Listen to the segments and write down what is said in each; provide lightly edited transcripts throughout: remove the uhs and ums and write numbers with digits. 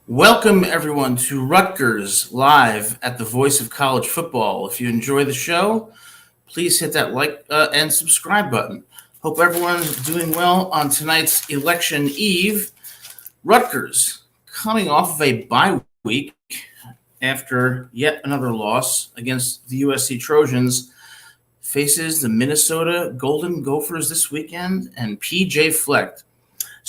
Welcome, everyone, to Rutgers live at the Voice of College Football. If you enjoy the show, please hit that like and subscribe button. Hope everyone's doing well on tonight's election eve. Rutgers, coming off of a bye week after yet another loss against the USC Trojans, faces the Minnesota Golden Gophers this weekend and PJ Fleck.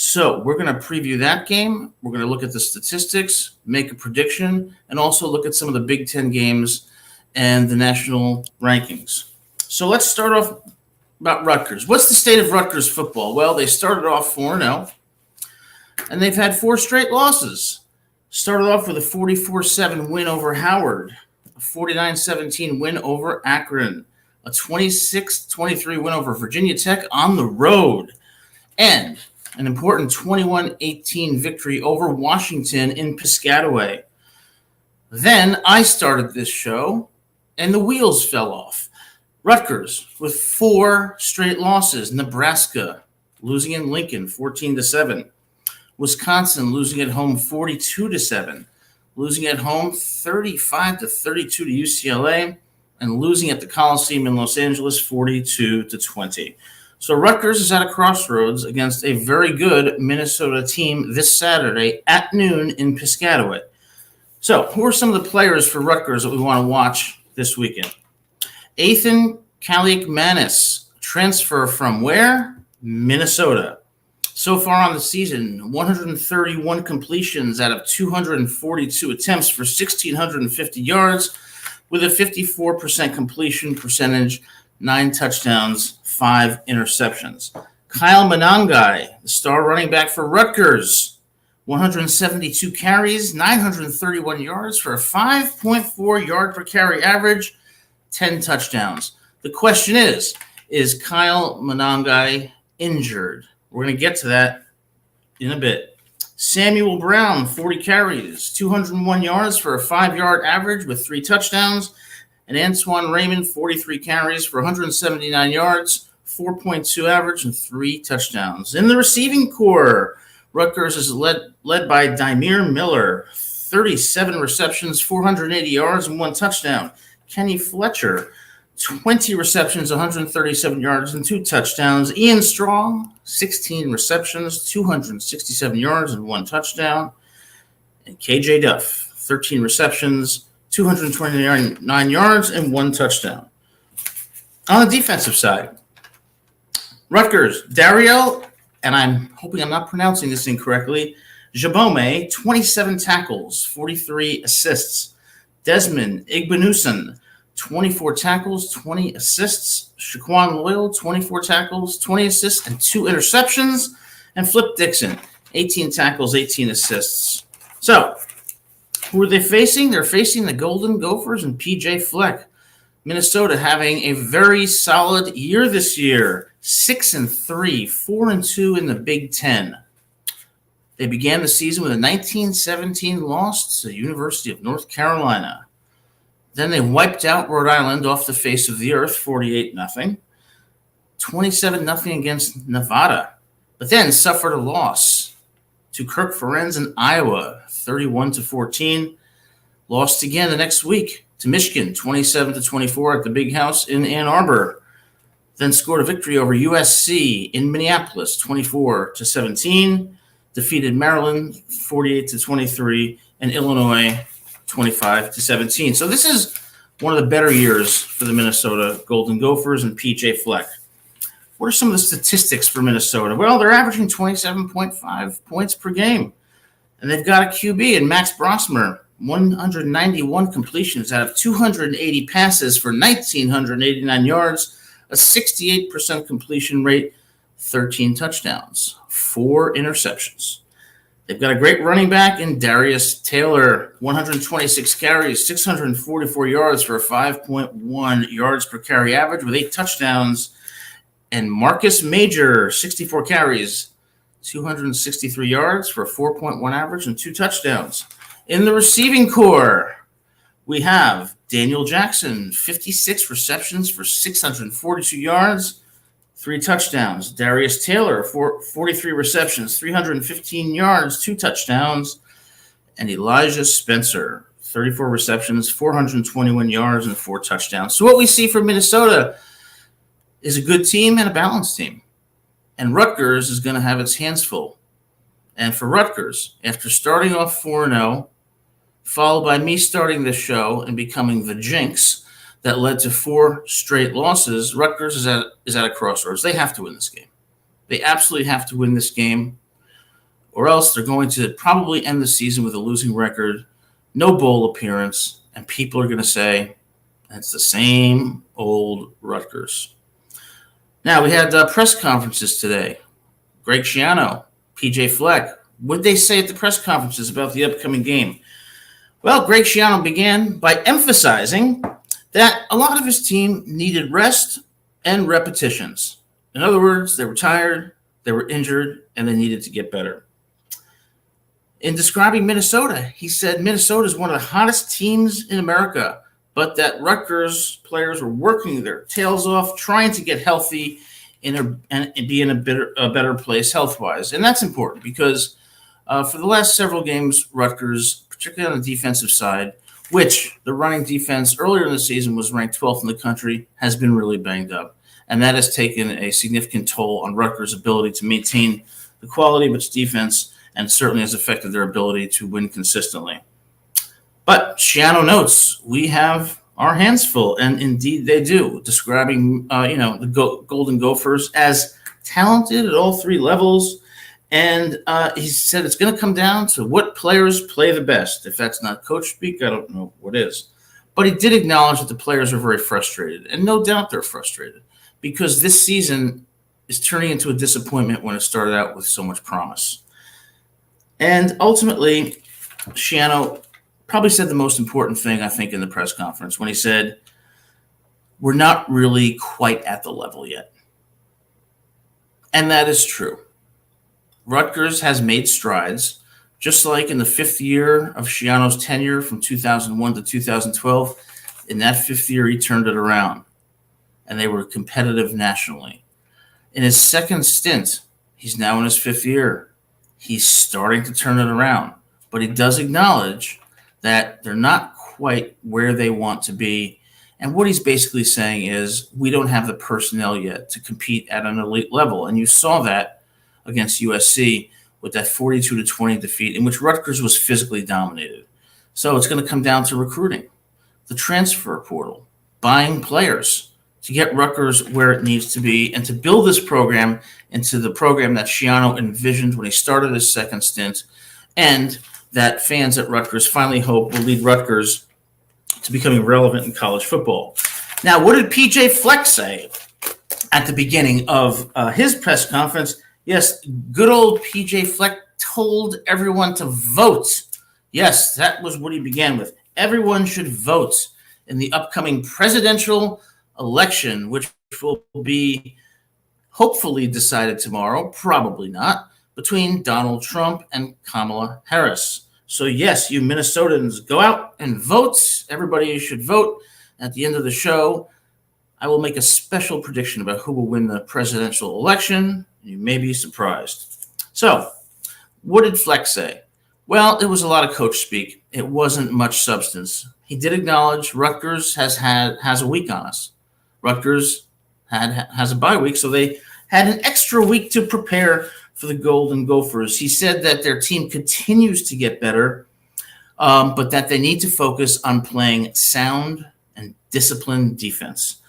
So we're going to preview that game. We're going to look at the statistics, make a prediction, and also look at some of the Big Ten games and the national rankings. So let's start off about Rutgers. What's the state of Rutgers football? Well, they started off 4-0, and they've had 4 straight losses. Started off with a 44-7 win over Howard, a 49-17 win over Akron, a 26-23 win over Virginia Tech on the road, and an important 21-18 victory over Washington in Piscataway. Then I started this show, and the wheels fell off. Rutgers with 4 straight losses. Nebraska losing in Lincoln 14-7. Wisconsin losing at home 42-7. Losing at home 35-32 to UCLA. And losing at the Coliseum in Los Angeles 42-20. So Rutgers is at a crossroads against a very good Minnesota team this Saturday at noon in Piscataway. So who are some of the players for Rutgers that we want to watch this weekend? Ethan Kaliakmanis, transfer from where? Minnesota. So far on the season, 131 completions out of 242 attempts for 1,650 yards with a 54% completion percentage, 9 touchdowns, 5 interceptions. Kyle Monangai, the star running back for Rutgers, 172 carries, 931 yards for a 5.4 yard per carry average, 10 touchdowns. The question is Kyle Monangai injured? We're going to get to that in a bit. Samuel Brown, 40 carries, 201 yards for a 5-yard average with 3 touchdowns. And Antoine Raymond, 43 carries for 179 yards, 4.2 average, and 3 touchdowns. In the receiving core, Rutgers is led by Dymere Miller, 37 receptions, 480 yards, and 1 touchdown. Kenny Fletcher, 20 receptions, 137 yards, and 2 touchdowns. Ian Strong, 16 receptions, 267 yards, and 1 touchdown. And KJ Duff, 13 receptions, 229 yards, and 1 touchdown. On the defensive side, Rutgers, Dario, and I'm hoping I'm not pronouncing this incorrectly, Jabome, 27 tackles, 43 assists. Desmond Igbenuson, 24 tackles, 20 assists. Shaquan Loyal, 24 tackles, 20 assists, and 2 interceptions. And Flip Dixon, 18 tackles, 18 assists. So, who are they facing? They're facing the Golden Gophers and PJ Fleck. Minnesota having a very solid year this year. 6-3, 4-2 in the Big Ten. They began the season with a 19-17 loss to the University of North Carolina. Then they wiped out Rhode Island off the face of the earth, 48-0. 27-0 against Nevada. But then suffered a loss to Kirk Ferentz in Iowa, 31-14. Lost again the next week to Michigan, 27-24 at the Big House in Ann Arbor. Then scored a victory over USC in Minneapolis, 24-17. Defeated Maryland, 48-23, and Illinois, 25-17. So this is one of the better years for the Minnesota Golden Gophers and PJ Fleck. What are some of the statistics for Minnesota? Well, they're averaging 27.5 points per game. And they've got a QB in Max Brosmer, 191 completions out of 280 passes for 1,989 yards, a 68% completion rate, 13 touchdowns, 4 interceptions. They've got a great running back in Darius Taylor, 126 carries, 644 yards for a 5.1 yards per carry average with 8 touchdowns. And Marcus Major, 64 carries, 263 yards for a 4.1 average and 2 touchdowns. In the receiving core, we have Daniel Jackson, 56 receptions for 642 yards, 3 touchdowns. Darius Taylor, 43 receptions, 315 yards, 2 touchdowns. and Elijah Spencer, 34 receptions, 421 yards, and 4 touchdowns. So what we see from Minnesota is a good team and a balanced team. And Rutgers is going to have its hands full. And for Rutgers, after starting off 4-0, followed by me starting this show and becoming the jinx that led to 4 straight losses, Rutgers is at a crossroads. They have to win this game. They absolutely have to win this game, or else they're going to probably end the season with a losing record, no bowl appearance, and people are going to say, that's the same old Rutgers. Now, we had press conferences today. Greg Schiano, PJ Fleck. What did they say at the press conferences about the upcoming game? Well, Greg Schiano began by emphasizing that a lot of his team needed rest and repetitions. In other words, they were tired, they were injured, and they needed to get better. In describing Minnesota, he said Minnesota is one of the hottest teams in America, but that Rutgers players were working their tails off, trying to get healthy and be in a better place health-wise. And that's important because for the last several games, Rutgers, particularly on the defensive side, which the running defense earlier in the season was ranked 12th in the country, has been really banged up. And that has taken a significant toll on Rutgers' ability to maintain the quality of its defense, and certainly has affected their ability to win consistently. But Schiano notes, we have our hands full, and indeed they do, describing the Golden Gophers as talented at all 3 levels. And he said it's going to come down to what players play the best. If that's not coach speak, I don't know what is. But he did acknowledge that the players are very frustrated, and no doubt they're frustrated, because this season is turning into a disappointment when it started out with so much promise. And ultimately, Schiano probably said the most important thing, I think, in the press conference when he said, we're not really quite at the level yet. And that is true. Rutgers has made strides, just like in the 5th year of Schiano's tenure from 2001 to 2012. In that 5th year, he turned it around, and they were competitive nationally. In his 2nd stint, he's now in his 5th year. He's starting to turn it around, but he does acknowledge that they're not quite where they want to be. And what he's basically saying is, we don't have the personnel yet to compete at an elite level. And you saw that against USC with that 42-20 defeat in which Rutgers was physically dominated. So it's going to come down to recruiting, the transfer portal, buying players to get Rutgers where it needs to be, and to build this program into the program that Schiano envisioned when he started his 2nd stint, and that fans at Rutgers finally hope will lead Rutgers to becoming relevant in college football. Now, what did PJ Fleck say at the beginning of his press conference? Yes, good old PJ Fleck told everyone to vote. Yes, that was what he began with. Everyone should vote in the upcoming presidential election, which will be hopefully decided tomorrow, probably not, between Donald Trump and Kamala Harris. So yes, you Minnesotans, go out and vote. Everybody should vote. At the end of the show, I will make a special prediction about who will win the presidential election. You may be surprised. So, what did Fleck say? Well, it was a lot of coach speak. It wasn't much substance. He did acknowledge Rutgers has a week on us. Rutgers has a bye week, so they had an extra week to prepare for the Golden Gophers. He said that their team continues to get better, but that they need to focus on playing sound and disciplined defense.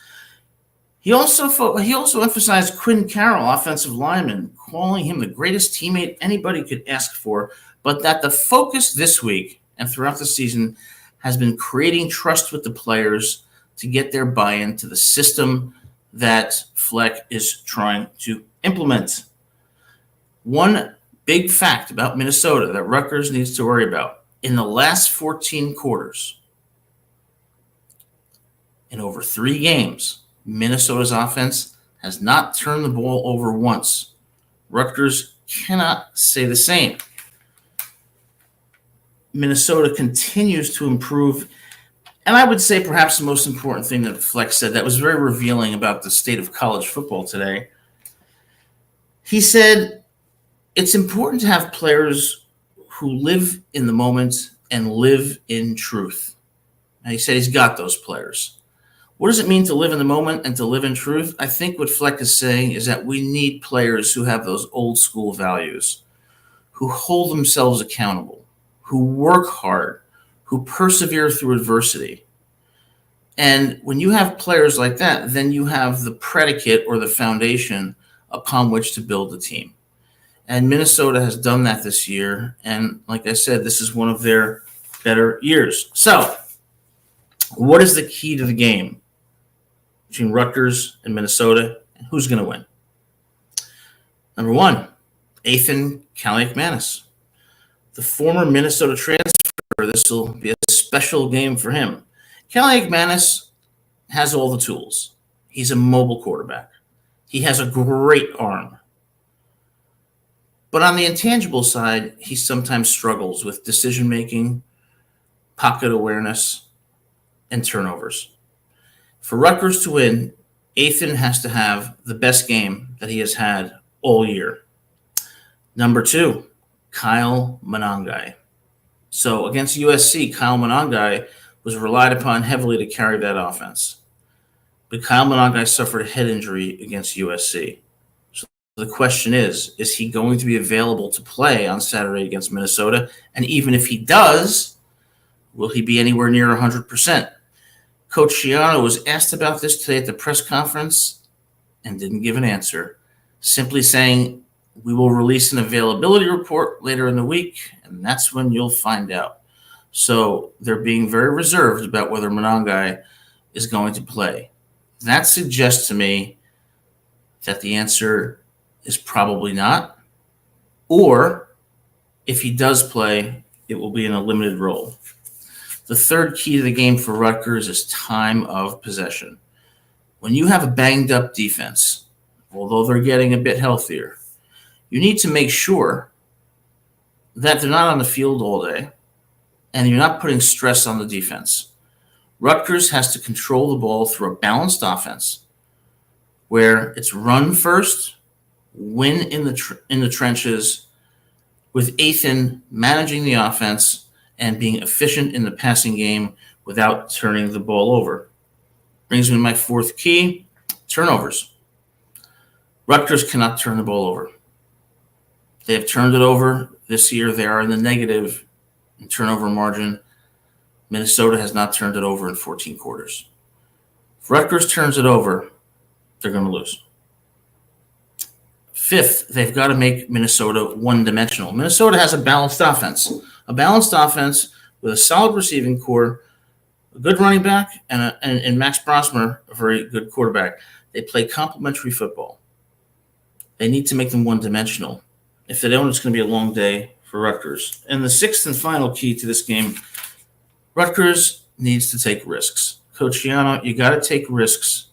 He also emphasized Quinn Carroll, offensive lineman, calling him the greatest teammate anybody could ask for, but that the focus this week and throughout the season has been creating trust with the players to get their buy-in to the system that Fleck is trying to implement. One big fact about Minnesota that Rutgers needs to worry about: in the last 14 quarters, in over 3 games, Minnesota's offense has not turned the ball over once. Rutgers cannot say the same. Minnesota continues to improve. And I would say perhaps the most important thing that Fleck said that was very revealing about the state of college football today. He said it's important to have players who live in the moment and live in truth. And he said he's got those players. What does it mean to live in the moment and to live in truth? I think what Fleck is saying is that we need players who have those old school values, who hold themselves accountable, who work hard, who persevere through adversity. And when you have players like that, then you have the predicate or the foundation upon which to build a team. And Minnesota has done that this year. And like I said, this is one of their better years. So what is the key to the game between Rutgers and Minnesota, and who's going to win? Number one, Ethan Kaliakmanis, the former Minnesota transfer. This will be a special game for him. Kaliakmanis has all the tools. He's a mobile quarterback. He has a great arm. But on the intangible side, he sometimes struggles with decision-making, pocket awareness, and turnovers. For Rutgers to win, Ethan has to have the best game that he has had all year. Number two, Kyle Monangai. So against USC, Kyle Monangai was relied upon heavily to carry that offense. But Kyle Monangai suffered a head injury against USC. So the question is he going to be available to play on Saturday against Minnesota? And even if he does, will he be anywhere near 100%? Coach Schiano was asked about this today at the press conference and didn't give an answer, simply saying, we will release an availability report later in the week, and that's when you'll find out. So they're being very reserved about whether Monangai is going to play. That suggests to me that the answer is probably not, or if he does play, it will be in a limited role. The third key to the game for Rutgers is time of possession. When you have a banged-up defense, although they're getting a bit healthier, you need to make sure that they're not on the field all day and you're not putting stress on the defense. Rutgers has to control the ball through a balanced offense where it's run first, win in the trenches, with Ethan managing the offense and being efficient in the passing game without turning the ball over. Brings me to my fourth key, turnovers. Rutgers cannot turn the ball over. They have turned it over this year. They are in the negative in turnover margin. Minnesota has not turned it over in 14 quarters. If Rutgers turns it over, they're going to lose. Fifth, they've got to make Minnesota one-dimensional. Minnesota has a balanced offense with a solid receiving core, a good running back, and Max Brosmer, a very good quarterback. They play complementary football. They need to make them one-dimensional. If they don't, it's going to be a long day for Rutgers. And the sixth and final key to this game, Rutgers needs to take risks. Coach Schiano, you got to take risks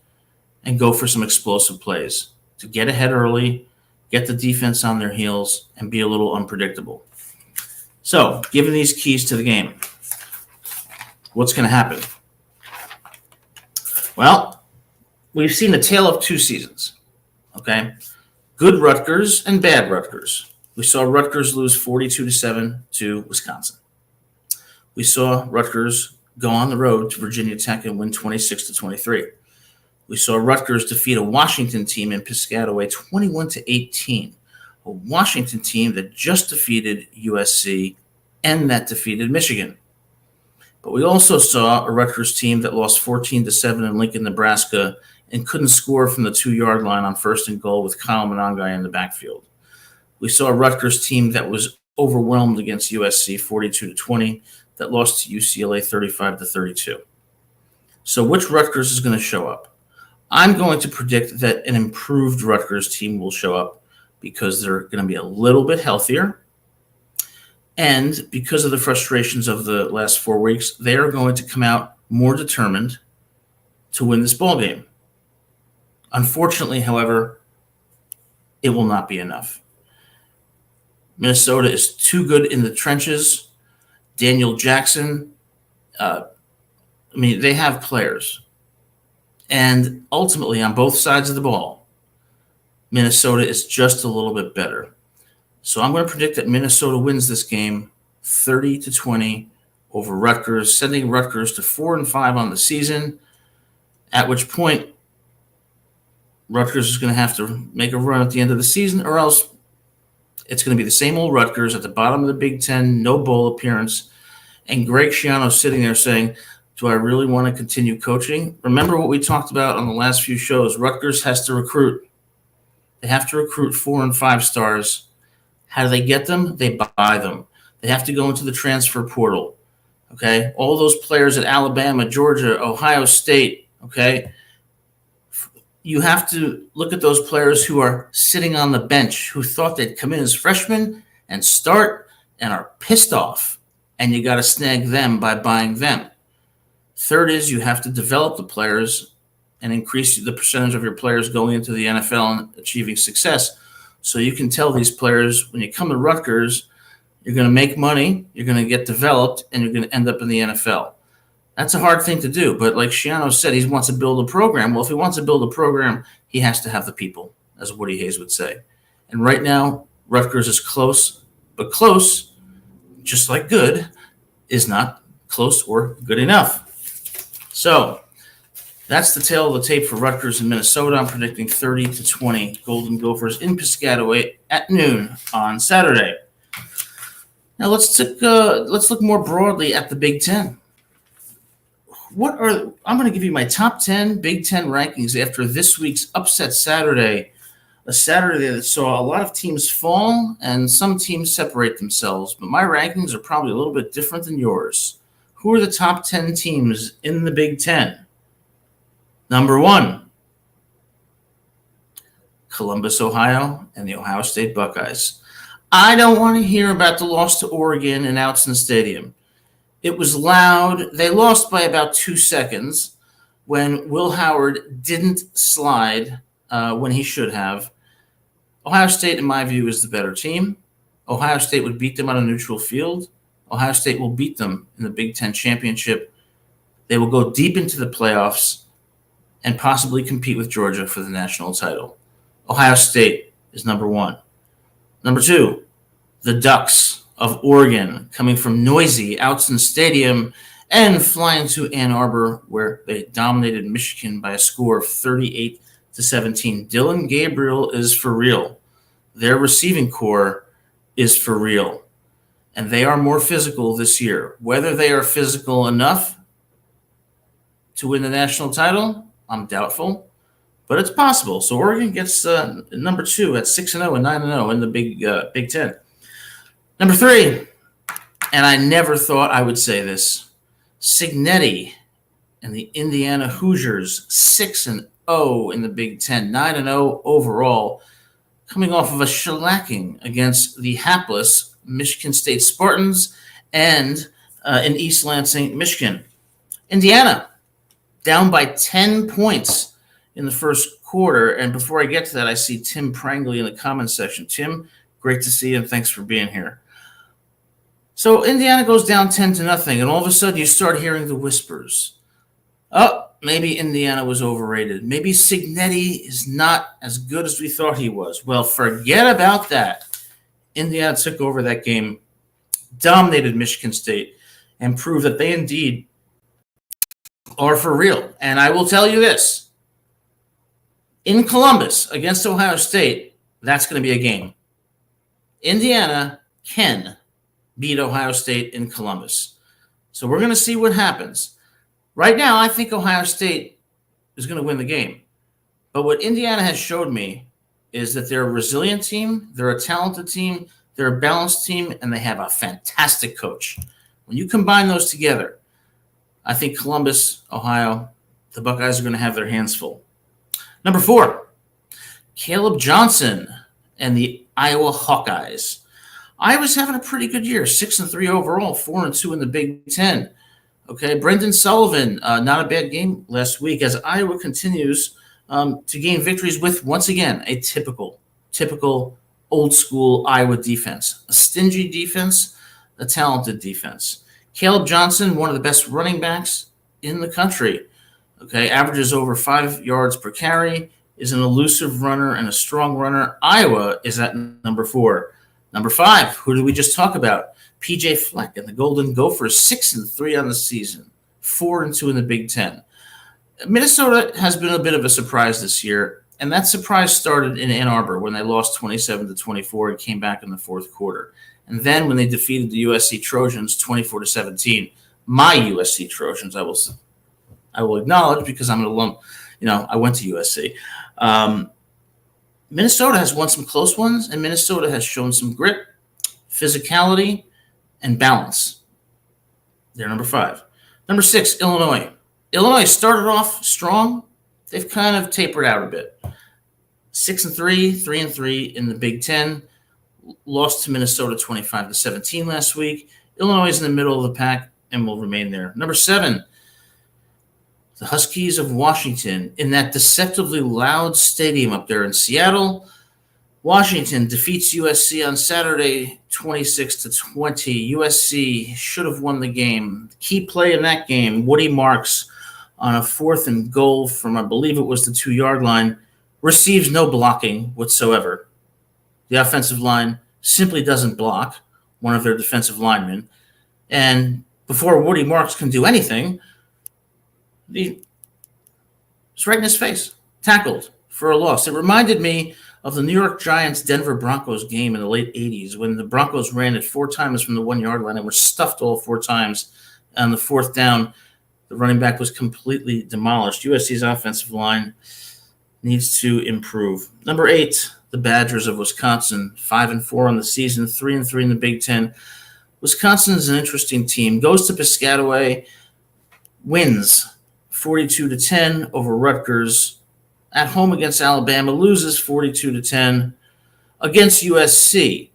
and go for some explosive plays to get ahead early, get the defense on their heels, and be a little unpredictable. So, given these keys to the game, what's going to happen? Well, we've seen a tale of two seasons, okay? Good Rutgers and bad Rutgers. We saw Rutgers lose 42-7 to Wisconsin. We saw Rutgers go on the road to Virginia Tech and win 26-23. We saw Rutgers defeat a Washington team in Piscataway 21-18, a Washington team that just defeated USC and that defeated Michigan. But we also saw a Rutgers team that lost 14-7 in Lincoln, Nebraska, and couldn't score from the 2-yard line on first and goal with Kyle Monangai in the backfield. We saw a Rutgers team that was overwhelmed against USC 42-20, that lost to UCLA 35-32. So which Rutgers is going to show up? I'm going to predict that an improved Rutgers team will show up because they're going to be a little bit healthier. And because of the frustrations of the last 4 weeks, they are going to come out more determined to win this ball game. Unfortunately, however, it will not be enough. Minnesota is too good in the trenches. Daniel Jackson, they have players. And ultimately, on both sides of the ball, Minnesota is just a little bit better. So I'm going to predict that Minnesota wins this game 30-20 over Rutgers, sending Rutgers to 4-5 on the season, at which point Rutgers is going to have to make a run at the end of the season, or else it's going to be the same old Rutgers at the bottom of the Big Ten, no bowl appearance, and Greg Schiano sitting there saying, do I really want to continue coaching? Remember what we talked about on the last few shows. Rutgers has to recruit. They have to recruit 4 and 5 stars. How do they get them? They buy them. They have to go into the transfer portal. Okay? All those players at Alabama, Georgia, Ohio State, okay? You have to look at those players who are sitting on the bench, who thought they'd come in as freshmen and start and are pissed off. And you got to snag them by buying them. Third is you have to develop the players and increase the percentage of your players going into the NFL and achieving success. So you can tell these players, when you come to Rutgers, you're going to make money, you're going to get developed, and you're going to end up in the NFL. That's a hard thing to do. But like Schiano said, he wants to build a program. Well, if he wants to build a program, he has to have the people, as Woody Hayes would say. And right now, Rutgers is close, but close, just like good, is not close or good enough. So that's the tail of the tape for Rutgers in Minnesota. I'm predicting 30-20 Golden Gophers in Piscataway at noon on Saturday. Now let's look more broadly at the Big Ten. I'm going to give you my top 10 Big Ten rankings after this week's upset Saturday, a Saturday that saw a lot of teams fall and some teams separate themselves. But my rankings are probably a little bit different than yours. Who are the top 10 teams in the Big Ten? Number 1, Columbus, Ohio, and the Ohio State Buckeyes. I don't want to hear about the loss to Oregon in Outson Stadium. It was loud. They lost by about 2 seconds when Will Howard didn't slide when he should have. Ohio State, in my view, is the better team. Ohio State would beat them on a neutral field. Ohio State will beat them in the Big Ten championship. They will go deep into the playoffs and possibly compete with Georgia for the national title. Ohio State is number 1. Number 2, the Ducks of Oregon, coming from noisy Outson Stadium and flying to Ann Arbor, where they dominated Michigan by a score of 38-17. Dylan Gabriel is for real. Their receiving core is for real. And they are more physical this year. Whether they are physical enough to win the national title, I'm doubtful, but it's possible. So Oregon gets number 2 at 6-0 and 9-0 in the Big Ten. Number 3, and I never thought I would say this, Cignetti and the Indiana Hoosiers, 6-0 in the Big Ten, 9-0 overall, coming off of a shellacking against the hapless Michigan State Spartans and in East Lansing, Michigan. Indiana, down by 10 points in the first quarter. And before I get to that, I see Tim Prangley in the comments section. Tim, great to see you, and thanks for being here. So Indiana goes down 10-0, and all of a sudden you start hearing the whispers. Oh, maybe Indiana was overrated. Maybe Cignetti is not as good as we thought he was. Well, forget about that. Indiana took over that game, dominated Michigan State, and proved that they indeed are for real. And I will tell you this. In Columbus against Ohio State, that's going to be a game. Indiana can beat Ohio State in Columbus. So we're going to see what happens. Right now, I think Ohio State is going to win the game. But what Indiana has showed me is that they're a resilient team, they're a talented team, they're a balanced team, and they have a fantastic coach. When you combine those together, I think Columbus, Ohio, the Buckeyes are going to have their hands full. Number 4, Caleb Johnson and the Iowa Hawkeyes. Iowa's having a pretty good year, 6-3 overall, 4-2 in the Big Ten. Okay, Brendan Sullivan, not a bad game last week as Iowa continues to gain victories with, once again, a typical old-school Iowa defense. A stingy defense, a talented defense. Caleb Johnson, one of the best running backs in the country. Okay, averages over 5 yards per carry, is an elusive runner and a strong runner. Iowa is at number 4. Number 5, who did we just talk about? PJ Fleck and the Golden Gophers 6-3 on the season, 4-2 in the Big Ten. Minnesota has been a bit of a surprise this year, and that surprise started in Ann Arbor when they lost 27-24 and came back in the fourth quarter. And then when they defeated the USC Trojans 24-17, my USC Trojans, I will acknowledge because I'm an alum. I went to USC. Minnesota has won some close ones, and Minnesota has shown some grit, physicality, and balance. They're number 5. Number 6, Illinois. Illinois started off strong. They've kind of tapered out a bit. 6-3, 3-3 in the Big Ten. Lost to Minnesota 25-17 last week. Illinois is in the middle of the pack and will remain there. Number 7, the Huskies of Washington in that deceptively loud stadium up there in Seattle. Washington defeats USC on Saturday 26-20. USC should have won the game. Key play in that game, Woody Marks on a 4th and goal from, I believe it was the 2-yard line, receives no blocking whatsoever. The offensive line simply doesn't block one of their defensive linemen. And before Woody Marks can do anything, it's right in his face, tackled for a loss. It reminded me of the New York Giants-Denver Broncos game in the late 80s when the Broncos ran it 4 times from the 1-yard line and were stuffed all 4 times. On the 4th down, the running back was completely demolished. USC's offensive line needs to improve. Number 8, the Badgers of Wisconsin, 5-4 on the season, 3-3 in the Big Ten. Wisconsin is an interesting team. Goes to Piscataway, wins 42-10 over Rutgers. At home against Alabama, loses 42-10 against USC.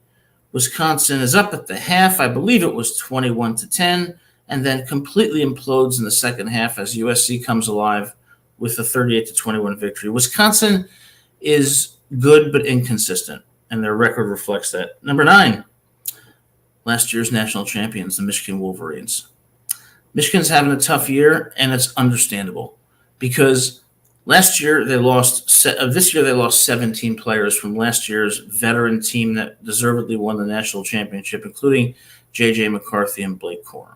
Wisconsin is up at the half. I believe it was 21-10, and then completely implodes in the second half as USC comes alive with a 38-21 victory. Wisconsin is good but inconsistent, and their record reflects that. Number 9, last year's national champions, the Michigan Wolverines. Michigan's having a tough year, and it's understandable because this year they lost 17 players from last year's veteran team that deservedly won the national championship, including J.J. McCarthy and Blake Corum.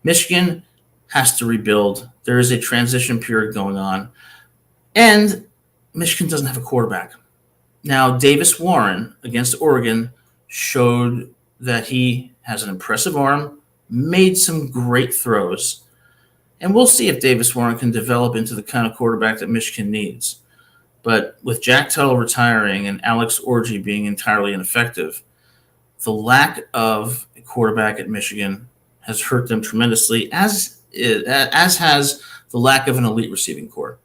Michigan has to rebuild. There is a transition period going on, and Michigan doesn't have a quarterback. Now, Davis Warren against Oregon showed that he has an impressive arm, made some great throws, and we'll see if Davis Warren can develop into the kind of quarterback that Michigan needs. But with Jack Tuttle retiring and Alex Orji being entirely ineffective, the lack of a quarterback at Michigan has hurt them tremendously, as has the lack of an elite receiving corps.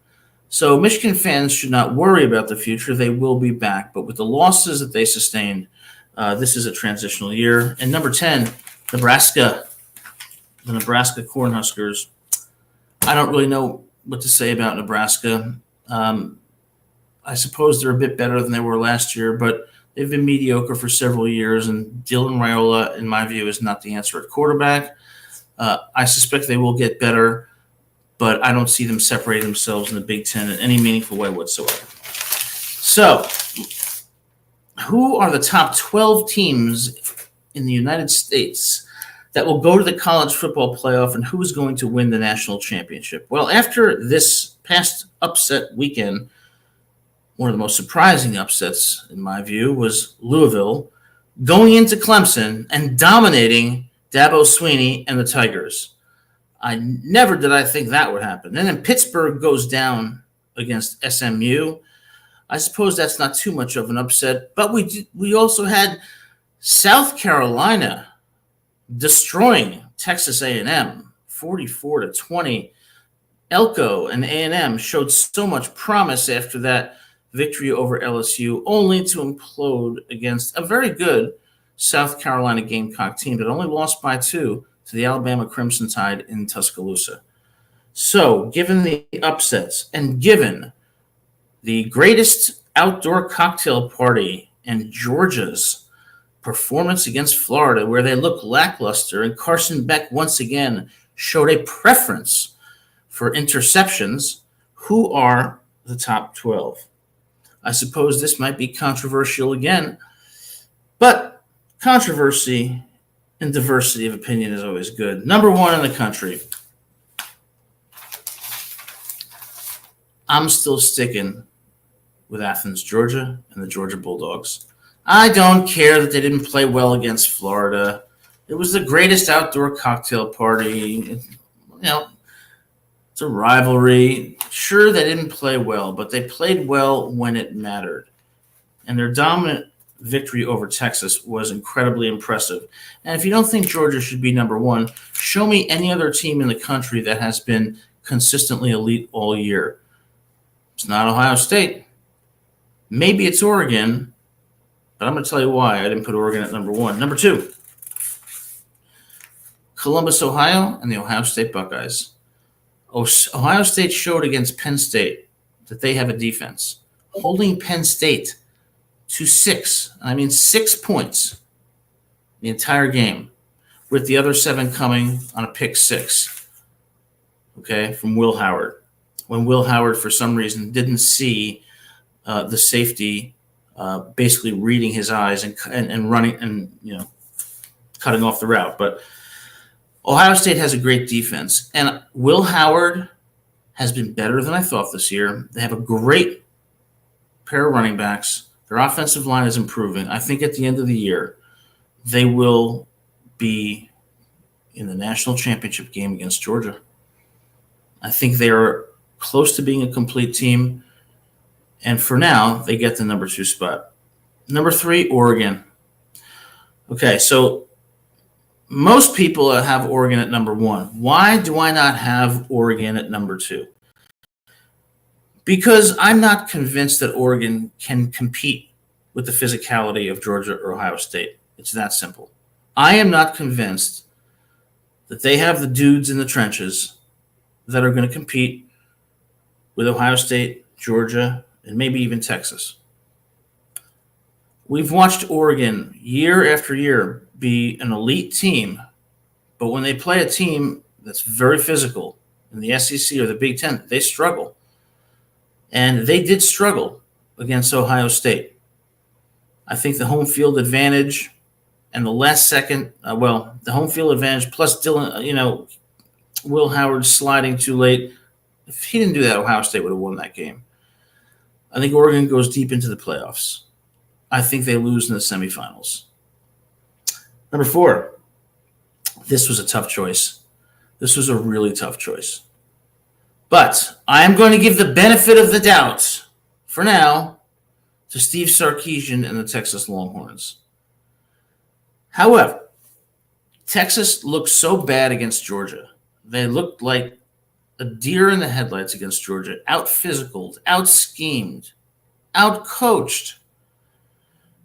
So Michigan fans should not worry about the future. They will be back. But with the losses that they sustained, this is a transitional year. And number 10, Nebraska, the Nebraska Cornhuskers. I don't really know what to say about Nebraska. I suppose they're a bit better than they were last year, but they've been mediocre for several years, and Dylan Raiola, in my view, is not the answer at quarterback. I suspect they will get better, but I don't see them separating themselves in the Big Ten in any meaningful way whatsoever. So, who are the top 12 teams in the United States that will go to the college football playoff, and who is going to win the national championship? Well, after this past upset weekend, one of the most surprising upsets, in my view, was Louisville going into Clemson and dominating Dabo Swinney and the Tigers. Never did I think that would happen. And then Pittsburgh goes down against SMU. I suppose that's not too much of an upset, but we also had South Carolina destroying Texas A&M 44-20. Elko and A&M showed so much promise after that victory over LSU, only to implode against a very good South Carolina Gamecock team that only lost by 2 to the Alabama Crimson Tide in Tuscaloosa. So, given the upsets and given the greatest outdoor cocktail party in Georgia's performance against Florida, where they looked lackluster, and Carson Beck once again showed a preference for interceptions, who are the top 12? I suppose this might be controversial again, but controversy And diversity of opinion is always good. Number one in the country. I'm still sticking with Athens, Georgia, and the Georgia Bulldogs. I don't care that they didn't play well against Florida. It was the greatest outdoor cocktail party. It's a rivalry. Sure, they didn't play well, but they played well when it mattered. And their dominant victory over Texas was incredibly impressive. And if you don't think Georgia should be number one, show me any other team in the country that has been consistently elite all year. It's not Ohio State. Maybe it's Oregon, but I'm going to tell you why I didn't put Oregon at number one. Number two, Columbus, Ohio, and the Ohio State Buckeyes. Ohio State showed against Penn State that they have a defense. Holding Penn State to 6 points the entire game, with the other 7 coming on a pick 6, from Will Howard. When Will Howard, for some reason, didn't see the safety basically reading his eyes and running and cutting off the route. But Ohio State has a great defense, and Will Howard has been better than I thought this year. They have a great pair of running backs. Their offensive line is improving. I think at the end of the year, they will be in the national championship game against Georgia. I think they are close to being a complete team, and for now, they get the number 2 spot. Number 3, Oregon. Okay, so most people have Oregon at number 1. Why do I not have Oregon at number 2? Because I'm not convinced that Oregon can compete with the physicality of Georgia or Ohio State. It's that simple. I am not convinced that they have the dudes in the trenches that are going to compete with Ohio State, Georgia, and maybe even Texas. We've watched Oregon year after year be an elite team, but when they play a team that's very physical in the SEC or the Big Ten, they struggle. And they did struggle against Ohio State. I think the home field advantage and the last second, the home field advantage plus Dylan, Will Howard sliding too late. If he didn't do that, Ohio State would have won that game. I think Oregon goes deep into the playoffs. I think they lose in the semifinals. Number 4, this was a tough choice. This was a really tough choice. But I am going to give the benefit of the doubt, for now, to Steve Sarkisian and the Texas Longhorns. However, Texas looked so bad against Georgia. They looked like a deer in the headlights against Georgia, out-physicaled, out-schemed, out-coached.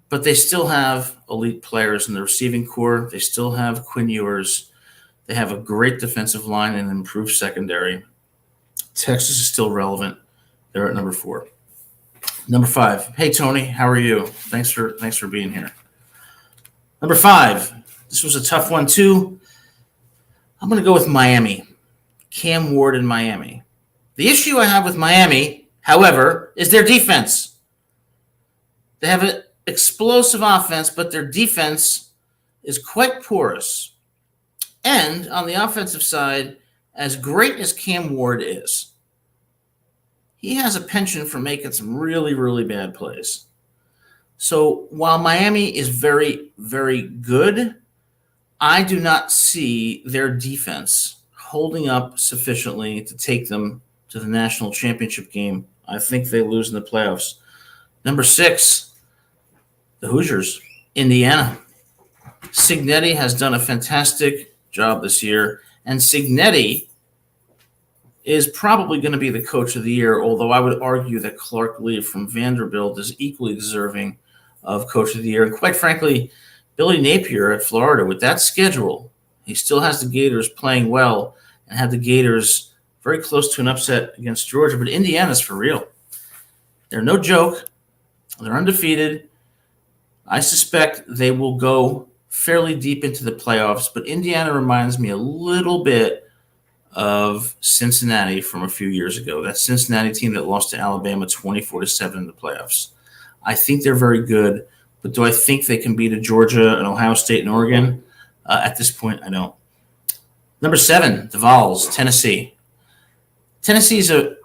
But they still have elite players in the receiving corps. They still have Quinn Ewers. They have a great defensive line and improved secondary. Texas is still relevant. They're at number 4. Number 5. Hey, Tony, how are you? Thanks for being here. Number 5. This was a tough one, too. I'm going to go with Miami. Cam Ward in Miami. The issue I have with Miami, however, is their defense. They have an explosive offense, but their defense is quite porous. And on the offensive side, as great as Cam Ward is, he has a penchant for making some really, really bad plays. So while Miami is very, very good, I do not see their defense holding up sufficiently to take them to the national championship game. I think they lose in the playoffs. Number 6, the Hoosiers, Indiana. Cignetti has done a fantastic job this year, and Cignetti is probably going to be the coach of the year, although I would argue that Clark Lee from Vanderbilt is equally deserving of coach of the year. And quite frankly, Billy Napier at Florida, with that schedule, he still has the Gators playing well and had the Gators very close to an upset against Georgia. But Indiana's for real. They're no joke. They're undefeated. I suspect they will go fairly deep into the playoffs, but Indiana reminds me a little bit of Cincinnati from a few years ago. That Cincinnati team that lost to Alabama 24-7 in the playoffs. I think they're very good, but do I think they can beat a Georgia, an Ohio State, and Oregon? At this point, I don't. Number 7, the Vols, Tennessee. Tennessee is an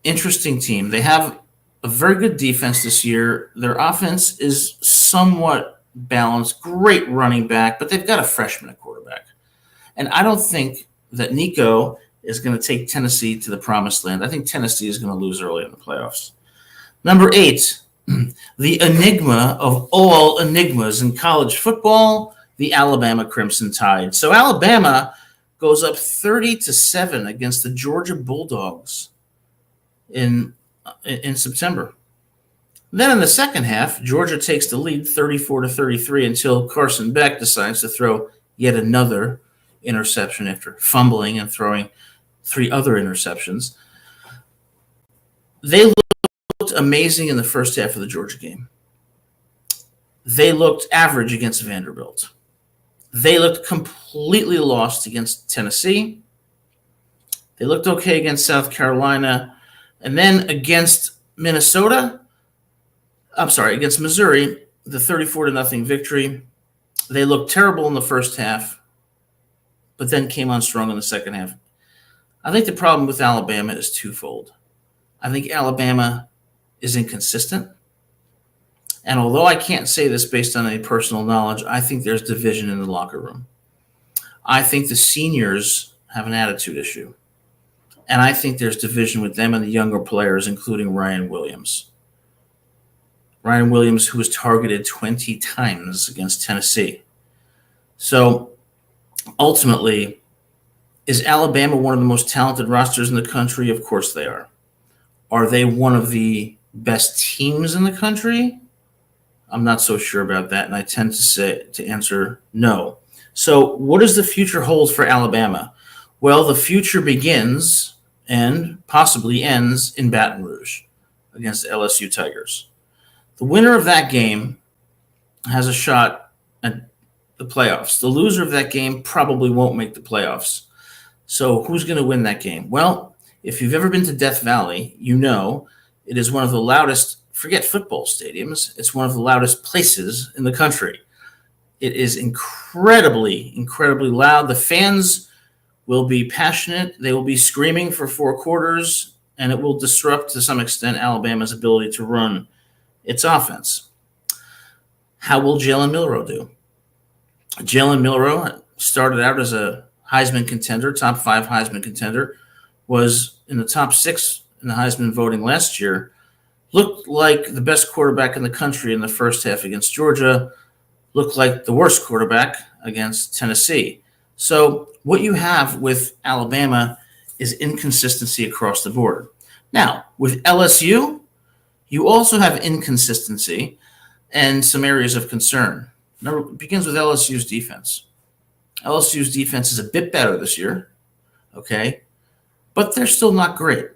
interesting team. They have a very good defense this year. Their offense is somewhat balanced. Great running back, but they've got a freshman at quarterback. And I don't think that Nico is going to take Tennessee to the promised land. I think Tennessee is going to lose early in the playoffs. Number 8, the enigma of all enigmas in college football, the Alabama Crimson Tide. So Alabama goes up 30-7 against the Georgia Bulldogs in September. Then in the second half, Georgia takes the lead 34-33 until Carson Beck decides to throw yet another interception after fumbling and throwing 3 other interceptions. They looked amazing in the first half of the Georgia game. They looked average against Vanderbilt. They looked completely lost against Tennessee. They looked okay against South Carolina. And then against against Missouri, the 34-0 victory. They looked terrible in the first half, but then came on strong in the second half. I think the problem with Alabama is twofold. I think Alabama is inconsistent. And although I can't say this based on any personal knowledge, I think there's division in the locker room. I think the seniors have an attitude issue. And I think there's division with them and the younger players, including Ryan Williams. Ryan Williams, who was targeted 20 times against Tennessee. So ultimately, is Alabama one of the most talented rosters in the country? Of course they are. Are they one of the best teams in the country? I'm not so sure about that, and I tend to answer no. So what does the future hold for Alabama? Well, the future begins and possibly ends in Baton Rouge against the LSU Tigers. The winner of that game has a shot at the playoffs. The loser of that game probably won't make the playoffs. So who's going to win that game? Well, if you've ever been to Death Valley, you know it is one of the loudest, forget football stadiums, it's one of the loudest places in the country. It is incredibly, incredibly loud. The fans will be passionate. They will be screaming for 4 quarters, and it will disrupt to some extent Alabama's ability to run its offense. How will Jalen Milroe do? Jalen Milroe started out as a Heisman contender, top 5 Heisman contender, was in the top 6 in the Heisman voting last year, looked like the best quarterback in the country in the first half against Georgia, looked like the worst quarterback against Tennessee. So what you have with Alabama is inconsistency across the board. Now, with LSU, you also have inconsistency and some areas of concern. Number it begins with LSU's defense. LSU's defense is a bit better this year, okay, but they're still not great.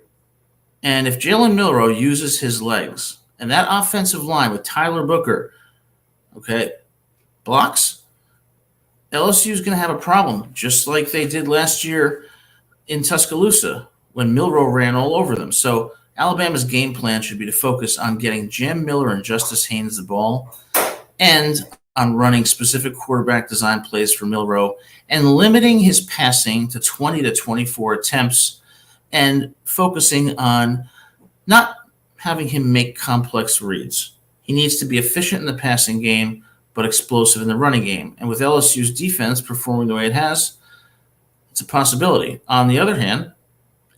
And if Jalen Milroe uses his legs and that offensive line with Tyler Booker, okay, blocks, LSU is going to have a problem, just like they did last year in Tuscaloosa when Milroe ran all over them. So Alabama's game plan should be to focus on getting Jam Miller and Justice Haynes the ball and on running specific quarterback design plays for Milroe and limiting his passing to 20 to 24 attempts and focusing on not having him make complex reads. He needs to be efficient in the passing game, but explosive in the running game. And with LSU's defense performing the way it has, it's a possibility. On the other hand,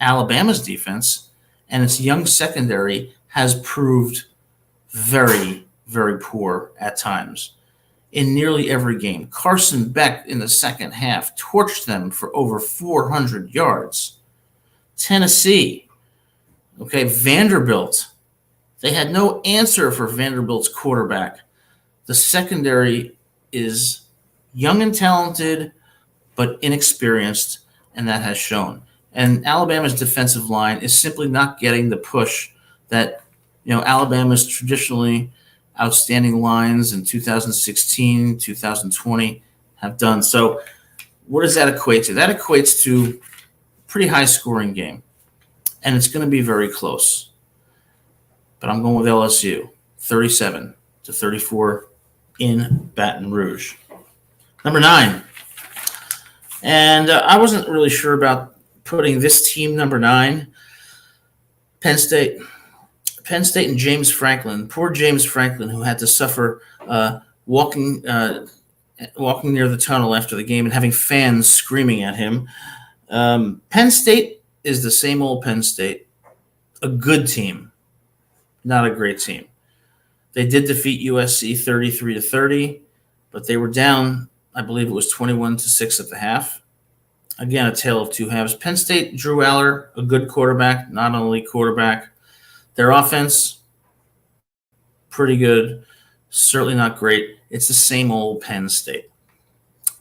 Alabama's defense and its young secondary has proved very, very poor at times in nearly every game. Carson Beck in the second half torched them for over 400 yards. Tennessee, okay, Vanderbilt, they had no answer for Vanderbilt's quarterback. The secondary is young and talented, but inexperienced, and that has shown. And Alabama's defensive line is simply not getting the push that, Alabama's traditionally outstanding lines in 2016, 2020 have done. So what does that equate to? That equates to a pretty high-scoring game, and it's going to be very close. But I'm going with LSU, 37-34 in Baton Rouge. Number 9, And I wasn't really sure about putting this team number 9, Penn State. Penn State and James Franklin. Poor James Franklin, who had to suffer walking near the tunnel after the game and having fans screaming at him. Penn State is the same old Penn State, a good team, not a great team. They did defeat USC 33-30, but they were down, I believe it was 21-6 at the half. Again, a tale of two halves. Penn State, Drew Aller, a good quarterback, not only quarterback. Their offense, pretty good, certainly not great. It's the same old Penn State.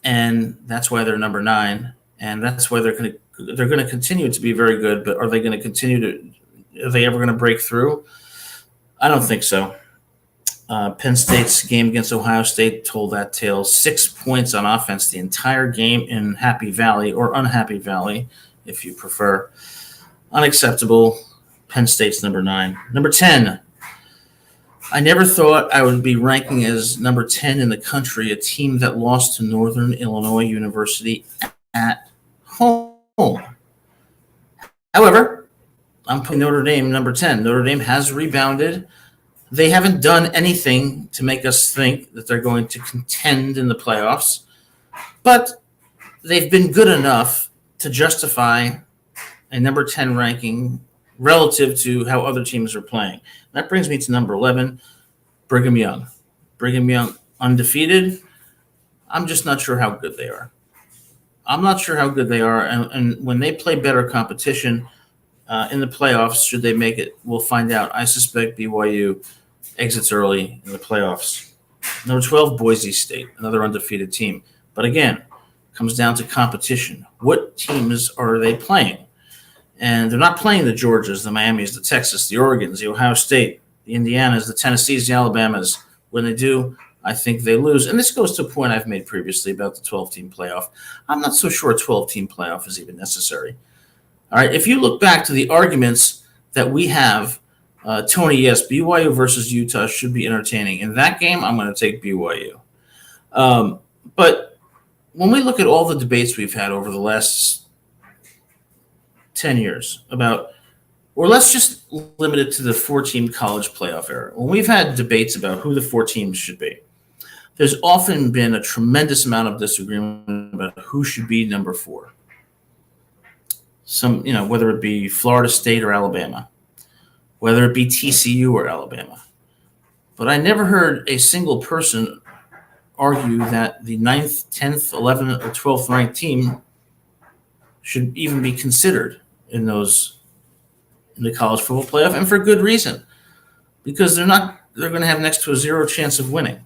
And that's why they're number 9, and that's why they're going to continue to be very good, but are they going to continue to – are they ever going to break through? I don't think so. Penn State's game against Ohio State told that tale. 6 points on offense the entire game in Happy Valley, or Unhappy Valley, if you prefer. Unacceptable. Penn State's number 9. Number 10. I never thought I would be ranking as number 10 in the country a team that lost to Northern Illinois University at home. However, I'm putting Notre Dame number 10. Notre Dame has rebounded. They haven't done anything to make us think that they're going to contend in the playoffs, but they've been good enough to justify a number 10 ranking relative to how other teams are playing. That brings me to number 11, Brigham Young. Brigham Young, undefeated. I'm just not sure how good they are. And when they play better competition in the playoffs, should they make it, we'll find out. I suspect BYU exits early in the playoffs. Number 12, Boise State, another undefeated team. But again, comes down to competition. What teams are they playing? And they're not playing the Georgias, the Miamis, the Texas, the Oregons, the Ohio State, the Indianas, the Tennessees, the Alabamas. When they do, I think they lose. And this goes to a point I've made previously about the 12-team playoff. I'm not so sure a 12-team playoff is even necessary. All right, if you look back to the arguments that we have, Tony, yes, BYU versus Utah should be entertaining. In that game, I'm going to take BYU. But when we look at all the debates we've had over the last 10 years about, or let's just limit it to the 4-team college playoff era. When we've had debates about who the 4 teams should be, there's often been a tremendous amount of disagreement about who should be number 4. Whether it be Florida State or Alabama, whether it be TCU or Alabama. But I never heard a single person argue that the 9th, 10th, 11th, or 12th ranked team should even be considered in the college football playoff, and for good reason, because they're going to have next to a 0 chance of winning.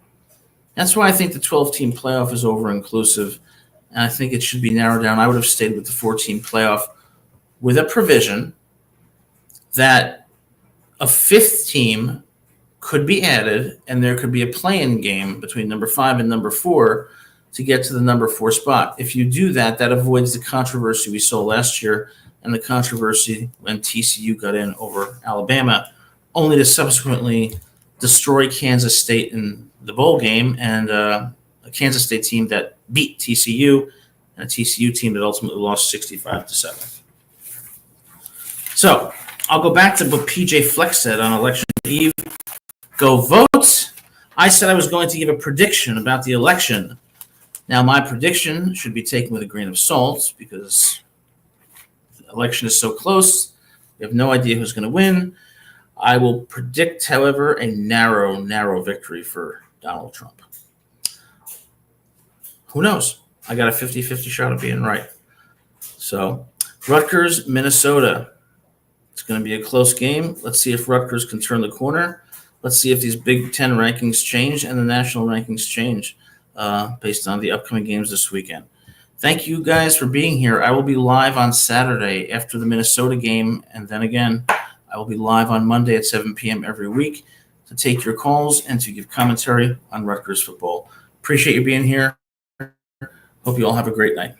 That's why I think the 12-team playoff is over-inclusive, and I think it should be narrowed down. I would have stayed with the 4-team playoff with a provision that a 5th team could be added, and there could be a play-in game between number 5 and number 4 to get to the number 4 spot. If you do that, that avoids the controversy we saw last year and the controversy when TCU got in over Alabama, only to subsequently destroy Kansas State in the bowl game, and a Kansas State team that beat TCU, and a TCU team that ultimately lost 65-7. So I'll go back to what PJ Flex said on election eve. Go vote. I said I was going to give a prediction about the election. Now, my prediction should be taken with a grain of salt because the election is so close. We have no idea who's going to win. I will predict, however, a narrow victory for Donald Trump. Who knows? I got a 50-50 shot of being right. So, Rutgers, Minnesota. It's going to be a close game. Let's see if Rutgers can turn the corner. Let's see if these Big Ten rankings change and the national rankings change based on the upcoming games this weekend. Thank you guys for being here. I will be live on Saturday after the Minnesota game, and then again, I will be live on Monday at 7 p.m. every week to take your calls and to give commentary on Rutgers football. Appreciate you being here. Hope you all have a great night.